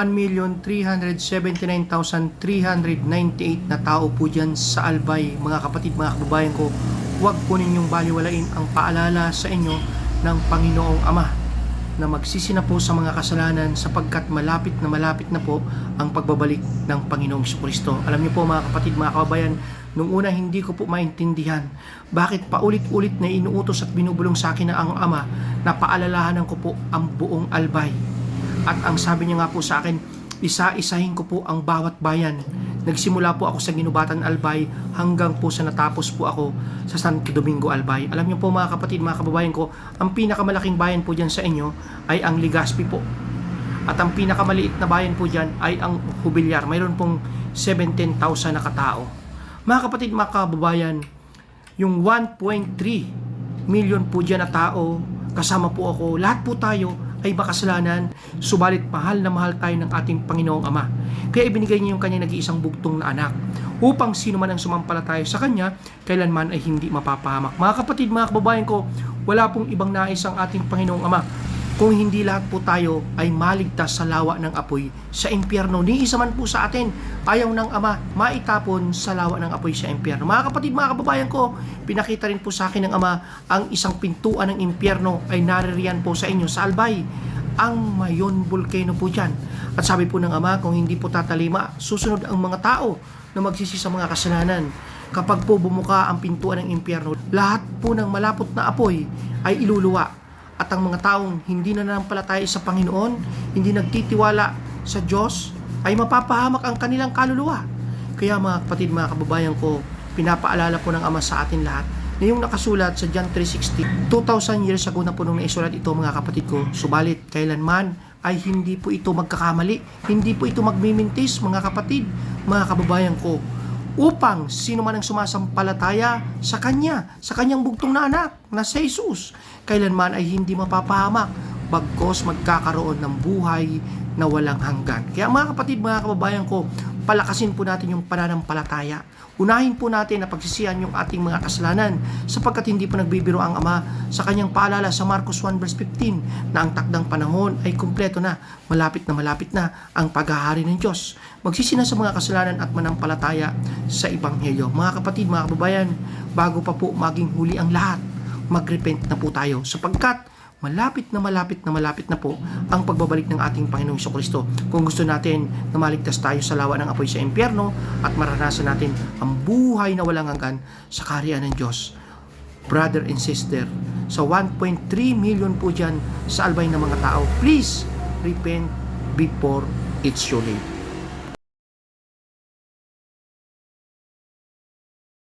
1,379,398 na tao po dyan sa Albay. Mga kapatid, mga kababayan ko, huwag po ninyong baliwalain ang paalala sa inyo ng Panginoong Ama na magsisi na po sa mga kasalanan sapagkat malapit na po ang pagbabalik ng Panginoong Jesucristo. Alam niyo po mga kapatid, mga kababayan, nung una hindi ko po maintindihan bakit paulit-ulit na inuutos at binubulong sa akin na ang Ama na paalalahanan ko po ang buong Albay. At ang sabi niya nga po sa akin, isa-isahin ko po ang bawat bayan. Nagsimula po ako sa Ginubatan Albay hanggang po sa natapos po ako sa Santo Domingo Albay. Alam niyo po mga kapatid, mga kababayan ko, ang pinakamalaking bayan po dyan sa inyo ay ang Legazpi po. At ang pinakamaliit na bayan po dyan ay ang Jubilar. Mayroon pong 17,000 na katao. Mga kapatid, mga kababayan, yung 1.3 million po dyan na tao, kasama po ako, lahat po tayo ay makasalanan, subalit mahal na mahal tayo ng ating Panginoong Ama. Kaya ibinigay niya yung kanyang nag-iisang bugtong na anak upang sino man ang sumampalataya sa kanya, kailanman ay hindi mapapahamak. Mga kapatid, mga kababayan ko, wala pong ibang nais ang ating Panginoong Ama kung hindi lahat po tayo ay maligtas sa lawa ng apoy sa impyerno. Ni isa man po sa atin ayaw ng Ama maitapon sa lawa ng apoy sa impyerno. Mga kapatid, mga kababayan ko, pinakita rin po sa akin ng Ama ang isang pintuan ng impyerno ay naririyan po sa inyo sa Albay, ang Mayon Volcano po dyan. At sabi po ng Ama, kung hindi po tatalima, susunod ang mga tao na magsisi sa mga kasalanan. Kapag po bumuka ang pintuan ng impyerno, lahat po ng malapot na apoy ay iluluwa. At ang mga taong hindi na nanampalataya sa Panginoon, hindi nagtitiwala sa Diyos, ay mapapahamak ang kanilang kaluluwa. Kaya mga kapatid, mga kababayan ko, pinapaalala po ng Ama sa atin lahat na yung nakasulat sa John 3:16, 2,000 years ago na po nung naisulat ito mga kapatid ko, subalit kailanman ay hindi po ito magkakamali, hindi po ito magmimintis mga kapatid, mga kababayan ko, upang sino man ang sumasampalataya sa Kanya, sa Kanyang bugtong na anak, na si Jesus, kailanman ay hindi mapapahamak, bagkos magkakaroon ng buhay na walang hanggan. Kaya mga kapatid, mga kababayan ko, palakasin po natin yung pananampalataya. Unahin po natin na pagsisihan yung ating mga kasalanan sapagkat hindi po nagbibiro ang Ama sa kanyang paalala sa Marcos 1 verse 15 na ang takdang panahon ay kumpleto na, malapit na ang paghahari ng Diyos. Magsisi na sa mga kasalanan at manampalataya sa Ebanghelyo. Mga kapatid, mga kababayan, bago pa po maging huli ang lahat, magrepent na po tayo sapagkat malapit na po ang pagbabalik ng ating Panginoong Jesucristo. Kung gusto natin na maligtas tayo sa lawa ng apoy sa impyerno at maranasan natin ang buhay na walang hanggan sa kaharian ng Diyos. Brother and sister, sa 1.3 million po dyan sa Albay ng mga tao, please repent before it's too late.